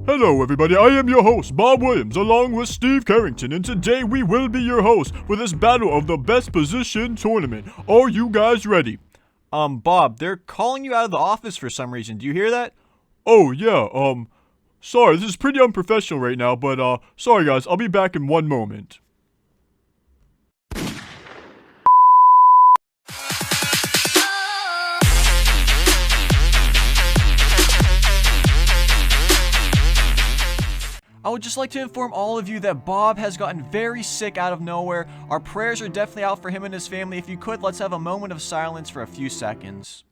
Hello everybody, I am your host, Bob Williams, along with Steve Carrington, and today we will be your hosts for this battle of the best position tournament. Are you guys ready? Bob, they're calling you out of the office for some reason. Do you hear that? Oh yeah, sorry, this is pretty unprofessional right now, but sorry guys, I'll be back in one moment. I would just like to inform all of you that Bob has gotten very sick out of nowhere. Our prayers are definitely out for him and his family. If you could, let's have a moment of silence for a few seconds.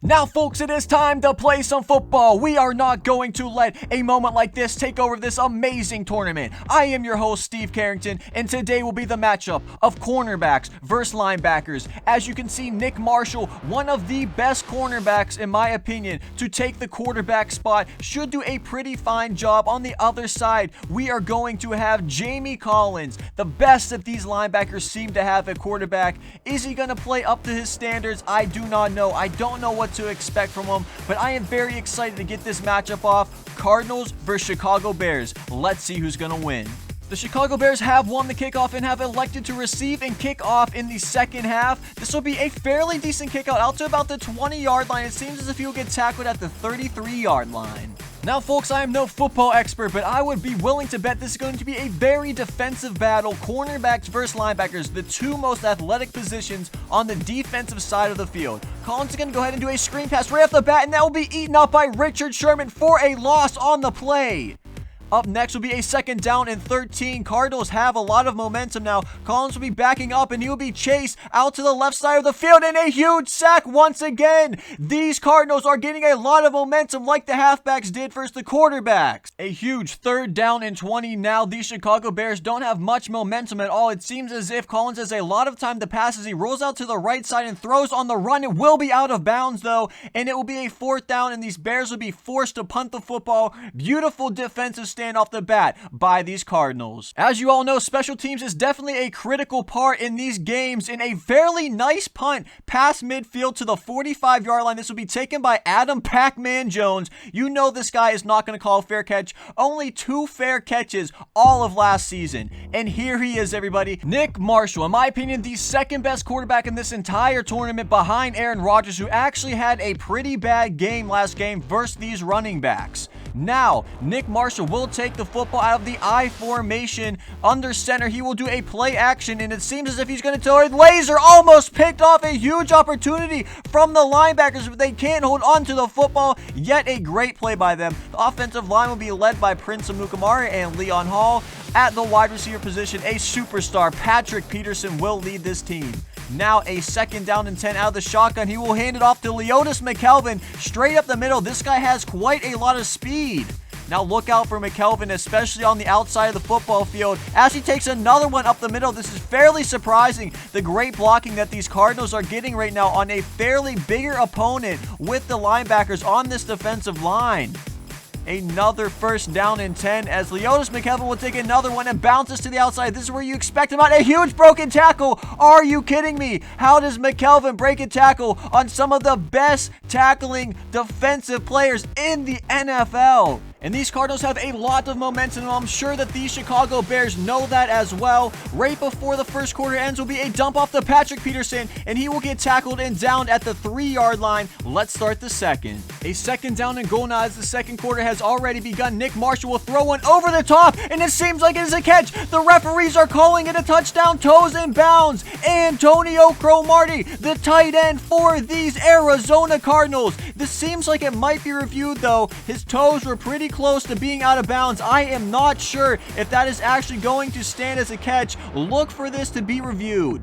Now, folks, it is time to play some football. We are not going to let a moment like this take over this amazing tournament. I am your host, Steve Carrington, and today will be the matchup of cornerbacks versus linebackers. As you can see, Nick Marshall, one of the best cornerbacks, in my opinion, to take the quarterback spot, should do a pretty fine job. On the other side, we are going to have Jamie Collins, the best that these linebackers seem to have at quarterback. Is he going to play up to his standards? I do not know. I don't know what to expect from him, but I am very excited to get this matchup off. Cardinals versus Chicago Bears. Let's see who's gonna win. The Chicago Bears have won the kickoff and have elected to receive and kick off in the second half. This will be a fairly decent kick out to about the 20-yard line. It seems as if he will get tackled at the 33-yard line. Now, folks, I am no football expert, but I would be willing to bet this is going to be a very defensive battle. Cornerbacks versus linebackers, the two most athletic positions on the defensive side of the field. Collins is going to go ahead and do a screen pass right off the bat, and that will be eaten up by Richard Sherman for a loss on the play. Up next will be a second down and 13. Cardinals have a lot of momentum now. Collins will be backing up and he will be chased out to the left side of the field, and a huge sack once again. These Cardinals are getting a lot of momentum like the halfbacks did versus the quarterbacks. A huge third down and 20 now. These Chicago Bears don't have much momentum at all. It seems as if Collins has a lot of time to pass as he rolls out to the right side and throws on the run. It will be out of bounds though, and it will be a fourth down, and these Bears will be forced to punt the football. Beautiful defensive stand off the bat by these Cardinals. As you all know, special teams is definitely a critical part in these games. In a fairly nice punt past midfield to the 45-yard line, this will be taken by Adam Pac-Man Jones. You know this guy is not going to call a fair catch. Only 2 fair catches all of last season. And here he is, everybody. Nick Marshall, in my opinion, the second best quarterback in this entire tournament behind Aaron Rodgers, who actually had a pretty bad game last game versus these running backs. Now, Nick Marshall will take the football out of the I formation under center. He will do a play action, and it seems as if he's going to throw a laser. Almost picked off a huge opportunity from the linebackers, but they can't hold on to the football. Yet a great play by them. The offensive line will be led by Prince Amukamara and Leon Hall. At the wide receiver position, a superstar, Patrick Peterson, will lead this team. Now a second down and 10 out of the shotgun. He will hand it off to Leotis McKelvin straight up the middle. This guy has quite a lot of speed. Now look out for McKelvin, especially on the outside of the football field, as he takes another one up the middle. This is fairly surprising, the great blocking that these Cardinals are getting right now on a fairly bigger opponent with the linebackers on this defensive line. Another first down and 10 as Leotis McKelvin will take another one and bounces to the outside. This is where you expect him on a huge broken tackle. Are you kidding me? How does McKelvin break a tackle on some of the best tackling defensive players in the NFL? And these Cardinals have a lot of momentum, and I'm sure that these Chicago Bears know that as well. Right before the first quarter ends will be a dump off to Patrick Peterson, and he will get tackled and downed at the 3-yard line. Let's start the second. A second down and goal now as the second quarter has already begun. Nick Marshall will throw one over the top, and it seems like it is a catch. The referees are calling it a touchdown. Toes in bounds. Antonio Cromartie, the tight end for these Arizona Cardinals. This seems like it might be reviewed, though. His toes were pretty close to being out of bounds. I am not sure if that is actually going to stand as a catch. Look for this to be reviewed.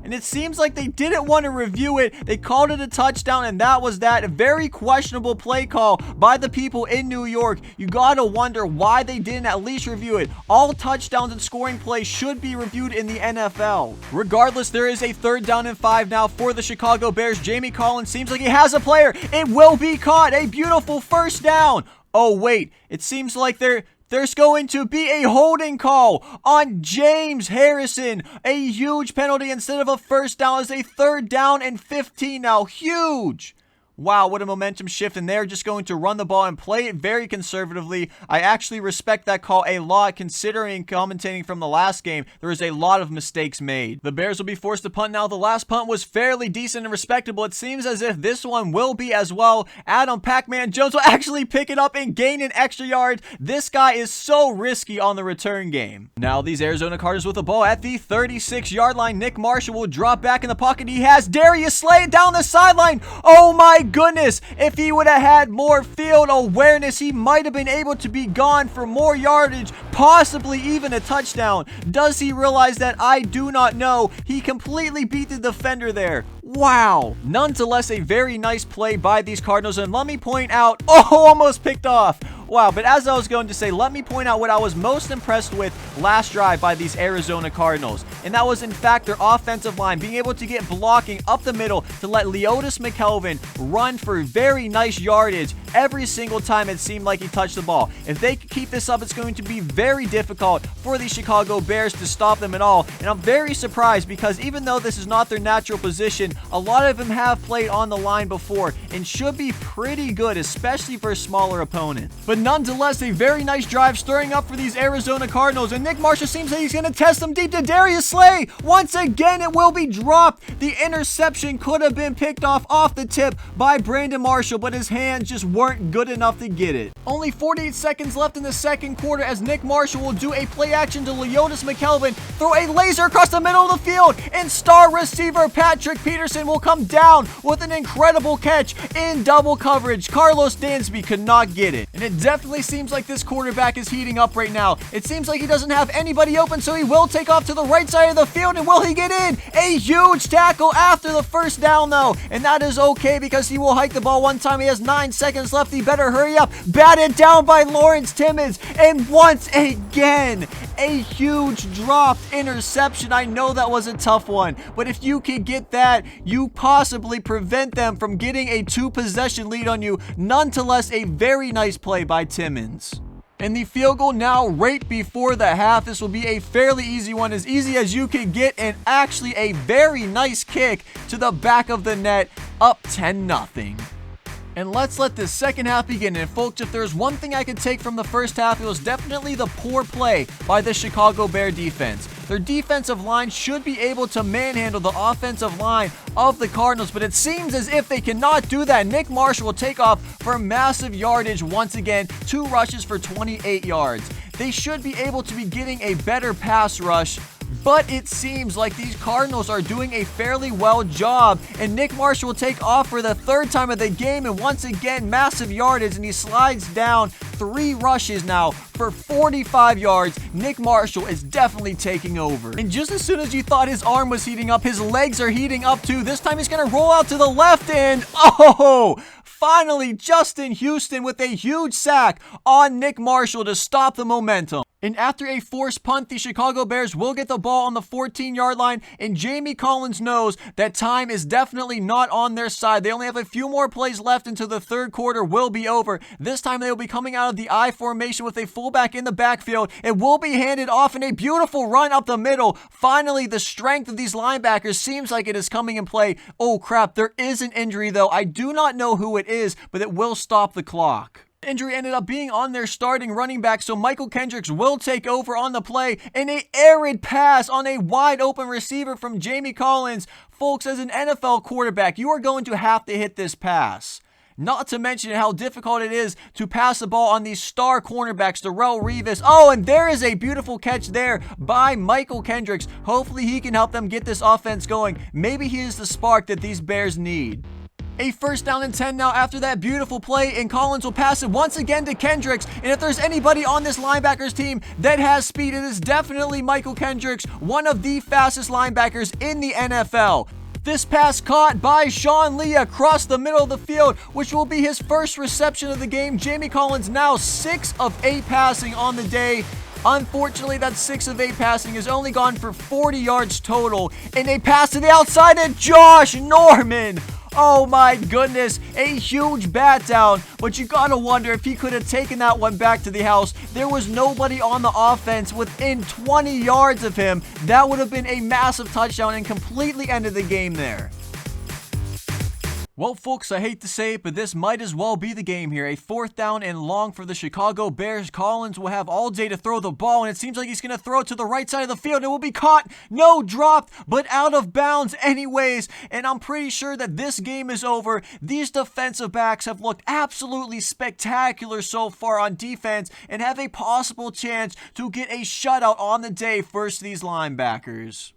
And it seems like they didn't want to review it. They called it a touchdown, and that was that. A very questionable play call by the people in New York. You gotta wonder why they didn't at least review it. All touchdowns and scoring plays should be reviewed in the NFL. Regardless, there is a third down and 5 now for the Chicago Bears. Jamie Collins seems like he has a player. It will be caught. A beautiful first down. Oh, wait. It seems like there's going to be a holding call on James Harrison. A huge penalty instead of a first down. It's a third down and 15 now. Huge. Wow, what a momentum shift, and they're just going to run the ball and play it very conservatively. I actually respect that call a lot, considering commentating from the last game, there was a lot of mistakes made. The Bears will be forced to punt now. The last punt was fairly decent and respectable. It seems as if this one will be as well. Adam Pac-Man Jones will actually pick it up and gain an extra yard. This guy is so risky on the return game. Now these Arizona Cardinals with the ball at the 36-yard line. Nick Marshall will drop back in the pocket. He has Darius Slay down the sideline. Oh my goodness, if he would have had more field awareness, he might have been able to be gone for more yardage, possibly even a touchdown. Does he realize that? I do not know. He completely beat the defender there. Wow. Nonetheless, a very nice play by these Cardinals, and let me point out, almost picked off. Wow, but as I was going to say, let me point out what I was most impressed with last drive by these Arizona Cardinals. And that was, in fact, their offensive line being able to get blocking up the middle to let Leotis McKelvin run for very nice yardage every single time it seemed like he touched the ball. If they keep this up, it's going to be very difficult for the Chicago Bears to stop them at all. And I'm very surprised because even though this is not their natural position, a lot of them have played on the line before and should be pretty good, especially for a smaller opponent. But nonetheless, a very nice drive stirring up for these Arizona Cardinals, and Nick Marshall seems like he's going to test them deep to Darius Slay. Once again, it will be dropped. The interception could have been picked off the tip by Brandon Marshall, but his hands just weren't good enough to get it. Only 48 seconds left in the second quarter as Nick Marshall will do a play action to Leotis McKelvin, throw a laser across the middle of the field, and star receiver Patrick Peterson will come down with an incredible catch in double coverage. Carlos Dansby could not get it, and it definitely seems like this quarterback is heating up right now. It seems like he doesn't have anybody open, so he will take off to the right side of the field, and will he get in? A huge tackle after the first down, though, and that is okay because he will hike the ball one time. He has 9 seconds left. He better hurry up. Batted down by Lawrence Timmons, and once again, a huge dropped interception. I know that was a tough one, but if you can get that, you possibly prevent them from getting a 2-possession lead on you. Nonetheless, a very nice play by Timmons. And the field goal now right before the half. This will be a fairly easy one, as easy as you can get, and actually a very nice kick to the back of the net, up 10-0. And let's let this second half begin. And folks, if there's one thing I could take from the first half, it was definitely the poor play by the Chicago Bear defense. Their defensive line should be able to manhandle the offensive line of the Cardinals, but it seems as if they cannot do that. Nick Marshall will take off for massive yardage once again, 2 rushes for 28 yards. They should be able to be getting a better pass rush, but it seems like these Cardinals are doing a fairly well job, and Nick Marshall will take off for the 3rd time of the game, and once again, massive yardage, and he slides down 3 rushes now for 45 yards. Nick Marshall is definitely taking over. And just as soon as you thought his arm was heating up, his legs are heating up too. This time he's going to roll out to the left end. Oh! Finally, Justin Houston with a huge sack on Nick Marshall to stop the momentum. And after a forced punt, the Chicago Bears will get the ball on the 14-yard line, and Jamie Collins knows that time is definitely not on their side. They only have a few more plays left until the third quarter will be over. This time they will be coming out of the I formation with a fullback in the backfield. It will be handed off in a beautiful run up the middle. Finally, the strength of these linebackers seems like it is coming in play. Oh crap, there is an injury though. I do not know who it is, but it will stop the clock. Injury ended up being on their starting running back, so Michael Kendricks will take over on the play, and an arid pass on a wide open receiver from Jamie Collins. Folks, as an NFL quarterback, you are going to have to hit this pass. Not to mention how difficult it is to pass the ball on these star cornerbacks, Darrelle Revis. Oh, and there is a beautiful catch there by Michael Kendricks. Hopefully he can help them get this offense going. Maybe he is the spark that these Bears need. A 1st down and 10 now after that beautiful play, and Collins will pass it once again to Kendricks. And if there's anybody on this linebackers team that has speed, it is definitely Michael Kendricks, one of the fastest linebackers in the NFL. This pass caught by Sean Lee across the middle of the field, which will be his first reception of the game. Jamie Collins now 6 of 8 passing on the day. Unfortunately, that 6 of 8 passing has only gone for 40 yards total. And a pass to the outside to Josh Norman. Oh my goodness, a huge bat down, but you gotta wonder if he could have taken that one back to the house. There was nobody on the offense within 20 yards of him. That would have been a massive touchdown and completely ended the game there. Well, folks, I hate to say it, but this might as well be the game here. A 4th down and long for the Chicago Bears. Collins will have all day to throw the ball, and it seems like he's going to throw it to the right side of the field. It will be caught, no, dropped, but out of bounds anyways. And I'm pretty sure that this game is over. These defensive backs have looked absolutely spectacular so far on defense and have a possible chance to get a shutout on the day versus these linebackers.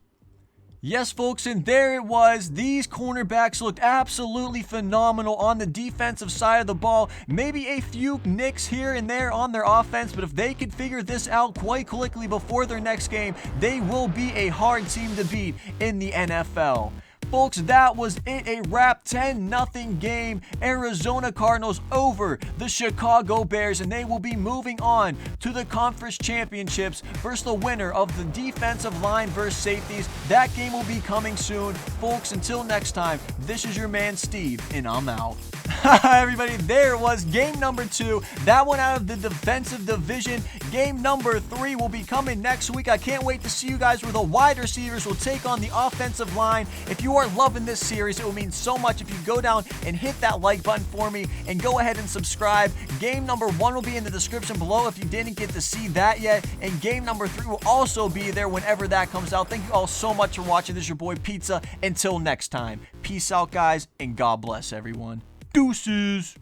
Yes, folks, and there it was. These cornerbacks looked absolutely phenomenal on the defensive side of the ball. Maybe a few nicks here and there on their offense, but if they could figure this out quite quickly before their next game, they will be a hard team to beat in the NFL. Folks, that was it. A wrap 10-0 game. Arizona Cardinals over the Chicago Bears, and they will be moving on to the conference championships versus the winner of the defensive line versus safeties. That game will be coming soon. Folks, until next time, this is your man Steve, and I'm out. Everybody, there it was game number 2. That one out of the defensive division. Game number 3 will be coming next week. I can't wait to see you guys where the wide receivers will take on the offensive line. If you are loving this series, it will mean so much if you go down and hit that like button for me and go ahead and subscribe. Game number 1 will be in the description below if you didn't get to see that yet, and game number 3 will also be there whenever that comes out. Thank you all so much for watching. This is your boy Pizza. Until next time, peace out, guys, and God bless everyone. Deuces.